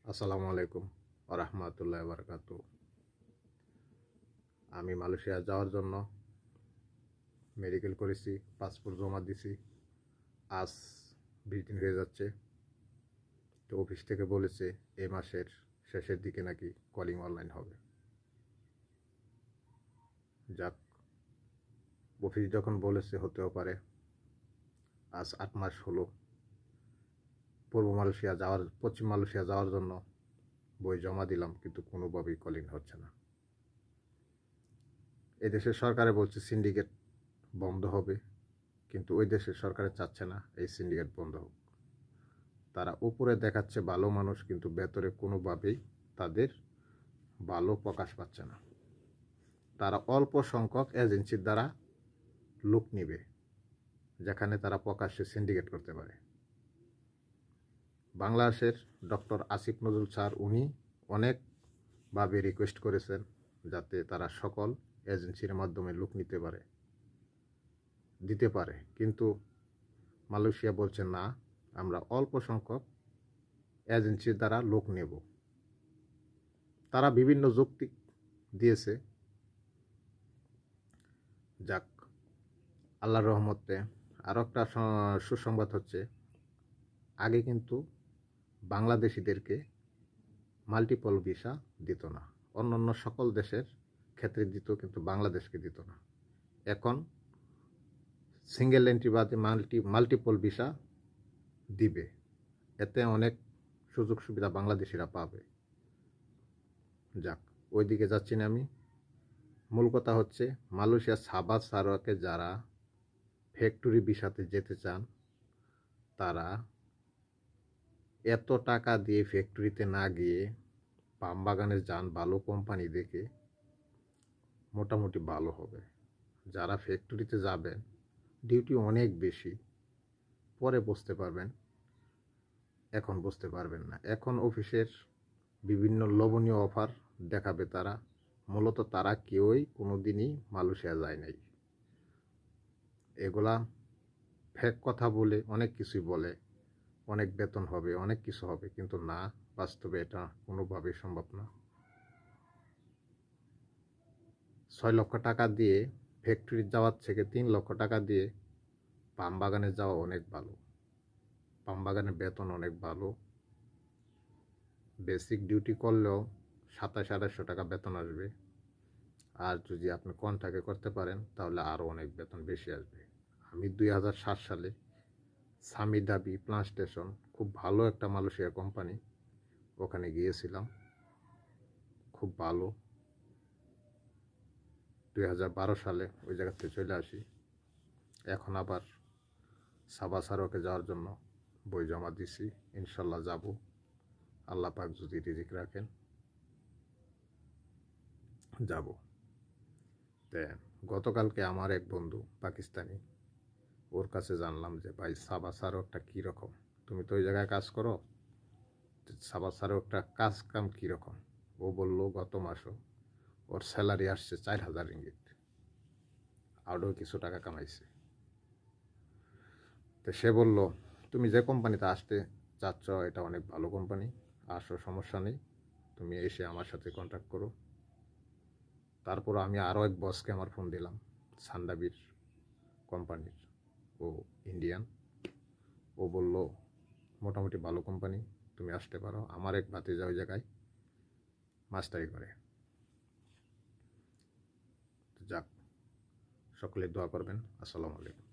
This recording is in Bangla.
আসসালামু আলাইকুম ওয়া রাহমাতুল্লাহি ওয়া বারাকাতুহু। আমি মালয়েশিয়া যাওয়ার জন্য মেডিকেল করেছি, পাসপোর্ট জমা দিছি। আজ 20 দিন হয়ে যাচ্ছে। তো অফিস থেকে বলেছে এই মাসের শেষের দিকে নাকি কলিং অনলাইন হবে। যাক, অফিস যখন বলেছে হতেও পারে। আজ 8 মাস হলো পশ্চিম মালয়েশিয়া যাওয়ার জন্য বই জমা দিলাম, কিন্তু কোনোভাবেই কলিং হচ্ছে না। এদেশের সরকারে বলছে সিন্ডিকেট বন্ধ হবে, কিন্তু ওই দেশের সরকারে চাচ্ছে না এই সিন্ডিকেট বন্ধ হোক। তারা উপরে দেখাচ্ছে ভালো মানুষ, কিন্তু ভেতরে কোনোভাবেই তাদের ভালো প্রকাশ পাচ্ছে না। তারা অল্প সংখ্যক এজেন্সির দ্বারা লোক নিবে, যেখানে তারা প্রকাশ্যে সিন্ডিকেট করতে পারে। বাংলাদেশের ডক্টর আসিফ নজরুল স্যার উনি অনেকভাবে রিকোয়েস্ট করেছেন যাতে তারা সকল এজেন্সির মাধ্যমে লোক দিতে পারে, কিন্তু মালয়েশিয়া বলছে না, আমরা অল্প সংখ্যক এজেন্সির দ্বারা লোক নেব। তারা বিভিন্ন যুক্তি দিয়েছে। যাক, আল্লাহর রহমতে আরও একটা সুসংবাদ হচ্ছে, আগে কিন্তু বাংলাদেশিদেরকে মাল্টিপল ভিসা দিত না, অন্যান্য সকল দেশের ক্ষেত্রে দিত, কিন্তু বাংলাদেশকে দিত না। এখন সিঙ্গেল এন্ট্রি বাদে মাল্টিপল ভিসা দিবে। এতে অনেক সুযোগ সুবিধা বাংলাদেশিরা পাবে। যাক, ওইদিকে যাচ্ছি না আমি। মূল কথা হচ্ছে, মালয়েশিয়া সাবা সারোয়াকে যারা ফ্যাক্টরি ভিসাতে যেতে চান, তারা এত টাকা দিয়ে ফ্যাক্টরিতে না গিয়ে পাম বাগানে যান, ভালো কোম্পানি দেখে, মোটামুটি ভালো হবে। যারা ফ্যাক্টরিতে যাবেন, ডিউটি অনেক বেশি, পরে বুঝতে পারবেন, এখন বুঝতে পারবেন না। এখন অফিসের বিভিন্ন লোভনীয় অফার দেখাবে তারা। মূলত তারা কেউই কোনোদিনই মালয়েশিয়া যায় নাই। এগুলা ফেক কথা বলে অনেক কিছুই বলে, অনেক বেতন হবে, অনেক কিছু হবে, কিন্তু না, বাস্তবে এটা কোনোভাবেই সম্ভব না। 6 লক্ষ টাকা দিয়ে ফ্যাক্টরি যাওয়ার থেকে 3 লক্ষ টাকা দিয়ে পাম বাগানে যাওয়া অনেক ভালো। পাম বাগানের বেতন অনেক ভালো। বেসিক ডিউটি করলেও 2700-2800 টাকা বেতন আসবে। আর যদি আপনি কন্ট্রাক্টে করতে পারেন তাহলে আরও অনেক বেতন বেশি আসবে। আমি 2007 সালে সামিদাবি প্লান্টেশন, খুব ভালো একটা মালয়েশিয়া কোম্পানি, ওখানে গিয়েছিলাম, খুব ভালো। 2012 সালে ওই জায়গা থেকে চলে আসি। এখন আবার সাবা সারোয়াকে যাওয়ার জন্য বই জমা দিছি, ইনশাল্লাহ যাব, আল্লাহ পাক যদি রিজিক রাখেন যাব। গতকালকে আমার এক বন্ধু পাকিস্তানি, ওর কাছে জানলাম যে ভাই সাবা সারোয়াকটা কীরকম, তুমি তো ওই জায়গায় কাজ করো, সাবা সারোয়াকটা কাজ কাম কীরকম। ও বলল গত মাসও ওর স্যালারি আসছে 4000 রিঙ্গিত, আরও কিছু টাকা কামাইছে। তো সে বলল, তুমি যে কোম্পানিতে আসতে চাচ্ছ এটা অনেক ভালো কোম্পানি, আসো, সমস্যা নেই, তুমি এসে আমার সাথে কন্ট্যাক্ট করো। তারপর আমি আরও এক বসকে আমার ফোন দিলাম, সান্দাবির কোম্পানির, ও ইন্ডিয়ান। ও বলল মোটামুটি ভালো কোম্পানি, তুমি আসতে পারো। আমার এক ভাতিজা ওই জায়গায় মাস্টারি করে। যাক, সকলে দোয়া করবেন। আসসালামু আলাইকুম।